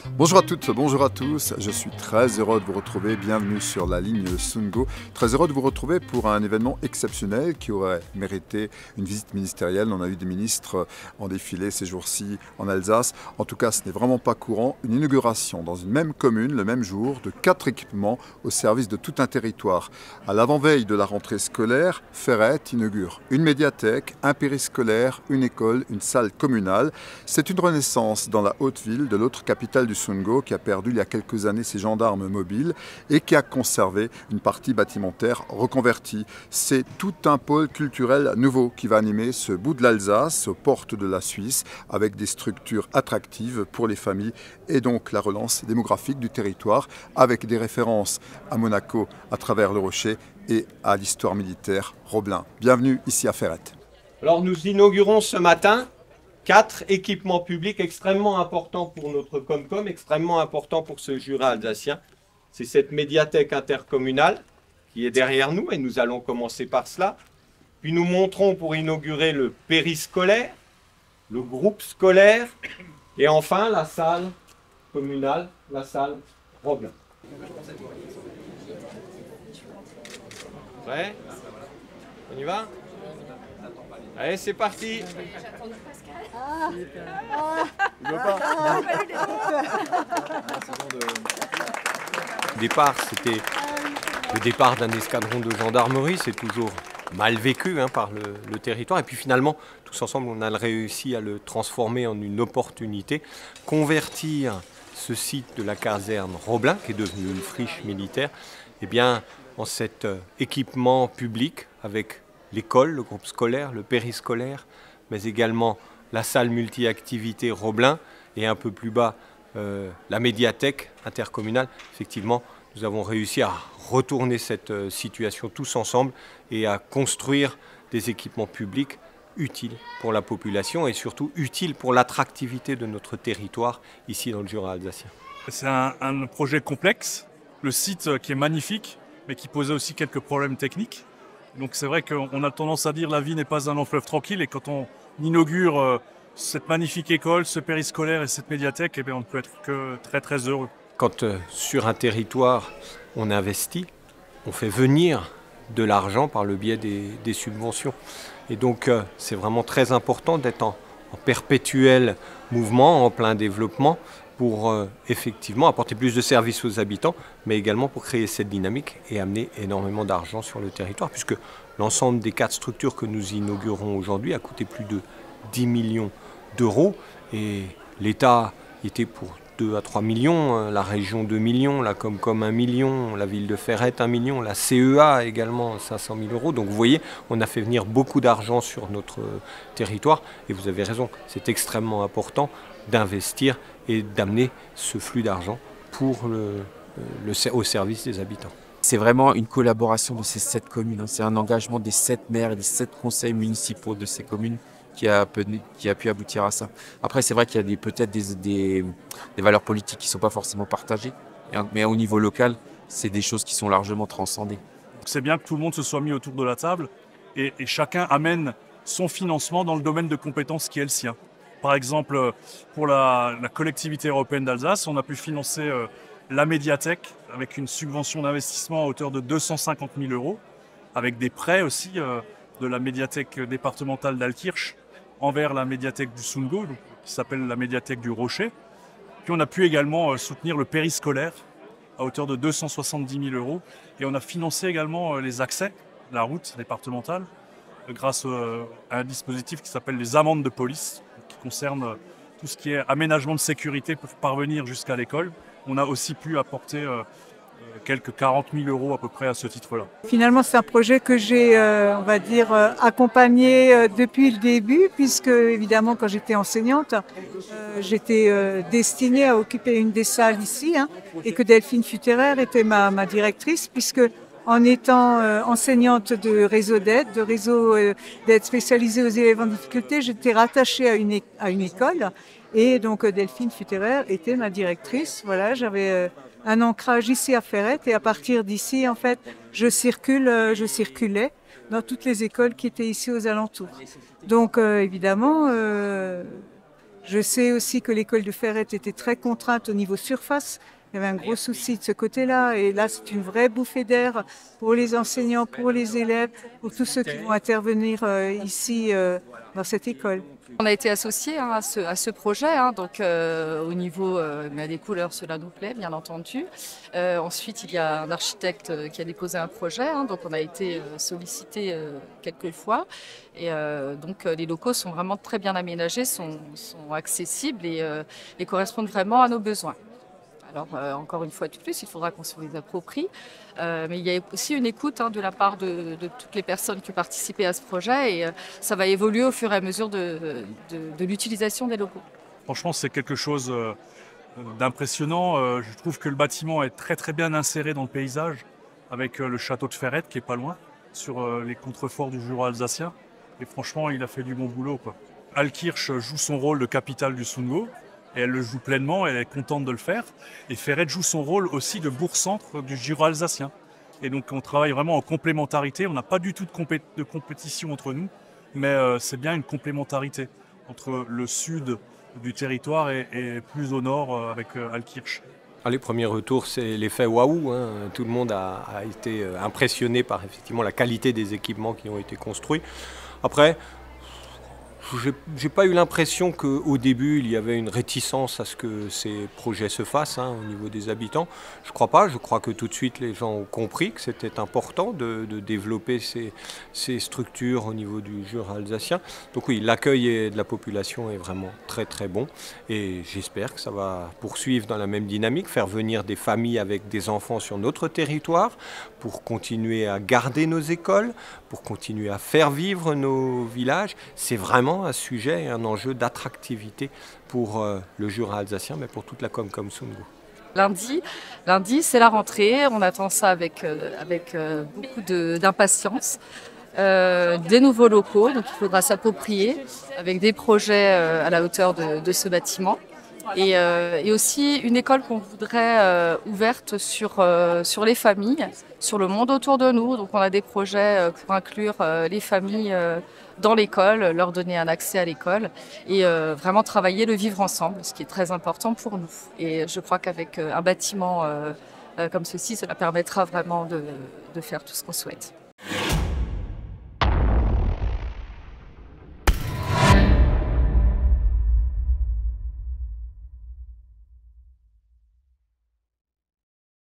Bonjour à toutes, bonjour à tous, je suis très heureux de vous retrouver, bienvenue sur la ligne Sungo. Très heureux de vous retrouver pour un événement exceptionnel qui aurait mérité une visite ministérielle. On a eu des ministres en défilé ces jours-ci en Alsace. En tout cas, ce n'est vraiment pas courant. Une inauguration dans une même commune, le même jour, de 4 équipements au service de tout un territoire. À l'avant-veille de la rentrée scolaire, Ferrette inaugure une médiathèque, un périscolaire, une école, une salle communale. C'est une renaissance dans la haute ville de l'autre capitale du Sungo qui a perdu il y a quelques années ses gendarmes mobiles et qui a conservé une partie bâtimentaire reconvertie. C'est tout un pôle culturel nouveau qui va animer ce bout de l'Alsace aux portes de la Suisse avec des structures attractives pour les familles et donc la relance démographique du territoire avec des références à Monaco à travers le Rocher et à l'histoire militaire Roblin. Bienvenue ici à Ferrette. Alors nous inaugurons ce matin 4 équipements publics extrêmement importants pour notre Comcom, extrêmement importants pour ce Jura alsacien. C'est cette médiathèque intercommunale qui est derrière nous et nous allons commencer par cela. Puis nous montrons pour inaugurer le périscolaire, le groupe scolaire et enfin la salle communale, la salle Roblin. Prêt? On y va? Allez, c'est parti! Au départ, c'était le départ d'un escadron de gendarmerie, c'est toujours mal vécu par le territoire. Et puis finalement, tous ensemble, on a réussi à le transformer en une opportunité, convertir ce site de la caserne Roblin, qui est devenu une friche militaire, en cet équipement public avec l'école, le groupe scolaire, le périscolaire, mais également la salle multi-activité Roblin et un peu plus bas la médiathèque intercommunale. Effectivement, nous avons réussi à retourner cette situation tous ensemble et à construire des équipements publics utiles pour la population et surtout utiles pour l'attractivité de notre territoire ici dans le Jura alsacien. C'est un projet complexe, le site qui est magnifique, mais qui posait aussi quelques problèmes techniques. Donc c'est vrai qu'on a tendance à dire la vie n'est pas un long fleuve tranquille et quand on inaugure cette magnifique école, ce périscolaire et cette médiathèque, on ne peut être que très très heureux. Quand sur un territoire on investit, on fait venir de l'argent par le biais des subventions. Et donc c'est vraiment très important d'être en perpétuel mouvement, en plein développement, pour effectivement apporter plus de services aux habitants, mais également pour créer cette dynamique et amener énormément d'argent sur le territoire, puisque l'ensemble des 4 structures que nous inaugurons aujourd'hui a coûté plus de 10 millions d'euros, et l'État était pour 2 à 3 millions, la région 2 millions, la Comcom 1 million, la ville de Ferrette 1 million, la CEA également 500 000 euros. Donc vous voyez, on a fait venir beaucoup d'argent sur notre territoire, et vous avez raison, c'est extrêmement important d'investir et d'amener ce flux d'argent au service des habitants. C'est vraiment une collaboration de ces 7 communes. C'est un engagement des 7 maires et des 7 conseils municipaux de ces communes qui a pu aboutir à ça. Après, c'est vrai qu'il y a peut-être des valeurs politiques qui ne sont pas forcément partagées, mais au niveau local, c'est des choses qui sont largement transcendées. C'est bien que tout le monde se soit mis autour de la table et chacun amène son financement dans le domaine de compétences qui est le sien. Par exemple, pour la collectivité européenne d'Alsace, on a pu financer la médiathèque avec une subvention d'investissement à hauteur de 250 000 euros, avec des prêts aussi de la médiathèque départementale d'Altkirch envers la médiathèque du Sungo, qui s'appelle la médiathèque du Rocher. Puis on a pu également soutenir le périscolaire à hauteur de 270 000 euros. Et on a financé également les accès, la route départementale, grâce à un dispositif qui s'appelle les amendes de police, qui concerne tout ce qui est aménagement de sécurité pour parvenir jusqu'à l'école. On a aussi pu apporter quelques 40 000 euros à peu près à ce titre-là. Finalement, c'est un projet que j'ai, accompagné depuis le début, puisque évidemment, quand j'étais enseignante, j'étais destinée à occuper une des salles ici, et que Delphine Futterer était ma directrice, puisque en étant enseignante de réseau d'aide, d'aide spécialisée aux élèves en difficulté, j'étais rattachée à une école, et donc Delphine Futterer était ma directrice. Voilà, j'avais un ancrage ici à Ferrette et à partir d'ici, en fait, je circulais dans toutes les écoles qui étaient ici aux alentours. Donc évidemment, Je sais aussi que l'école de Ferrette était très contrainte au niveau surface. Il y avait un gros souci de ce côté-là. Et là, c'est une vraie bouffée d'air pour les enseignants, pour les élèves, pour tous ceux qui vont intervenir ici dans cette école. On a été associés à ce projet, donc au niveau des couleurs, cela nous plaît, bien entendu. Ensuite, il y a un architecte qui a déposé un projet, donc on a été sollicité quelques fois. Et donc les locaux sont vraiment très bien aménagés, sont accessibles et correspondent vraiment à nos besoins. Alors, encore une fois de plus, il faudra qu'on se les approprie. Mais il y a aussi une écoute de la part de toutes les personnes qui ont participé à ce projet et ça va évoluer au fur et à mesure de l'utilisation des locaux. Franchement, c'est quelque chose d'impressionnant. Je trouve que le bâtiment est très très bien inséré dans le paysage avec le château de Ferrette qui est pas loin, sur les contreforts du Jura alsacien. Et franchement, il a fait du bon boulot, quoi. Altkirch joue son rôle de capitale du Sundgau. Et elle le joue pleinement, elle est contente de le faire. Et Ferrette joue son rôle aussi de bourg-centre du Jura alsacien. Et donc on travaille vraiment en complémentarité. On n'a pas du tout de compétition entre nous, mais c'est bien une complémentarité entre le sud du territoire et plus au nord avec Altkirch. Les premiers retours, c'est l'effet waouh. Tout le monde a été impressionné par effectivement la qualité des équipements qui ont été construits. Après, j'ai pas eu l'impression qu'au début, il y avait une réticence à ce que ces projets se fassent au niveau des habitants. Je crois pas. Je crois que tout de suite, les gens ont compris que c'était important de développer ces structures au niveau du Jura alsacien. Donc oui, l'accueil de la population est vraiment très très bon. Et j'espère que ça va poursuivre dans la même dynamique, faire venir des familles avec des enfants sur notre territoire pour continuer à garder nos écoles, pour continuer à faire vivre nos villages. C'est vraiment un sujet et un enjeu d'attractivité pour le Jura alsacien, mais pour toute la Comcom Sundgau. Lundi, c'est la rentrée. On attend ça avec beaucoup d'impatience. Des nouveaux locaux, donc il faudra s'approprier avec des projets à la hauteur de ce bâtiment. Et aussi une école qu'on voudrait ouverte sur les familles, sur le monde autour de nous. Donc on a des projets pour inclure les familles dans l'école, leur donner un accès à l'école et vraiment travailler le vivre ensemble, ce qui est très important pour nous. Et je crois qu'avec un bâtiment comme ceci, cela permettra vraiment de faire tout ce qu'on souhaite.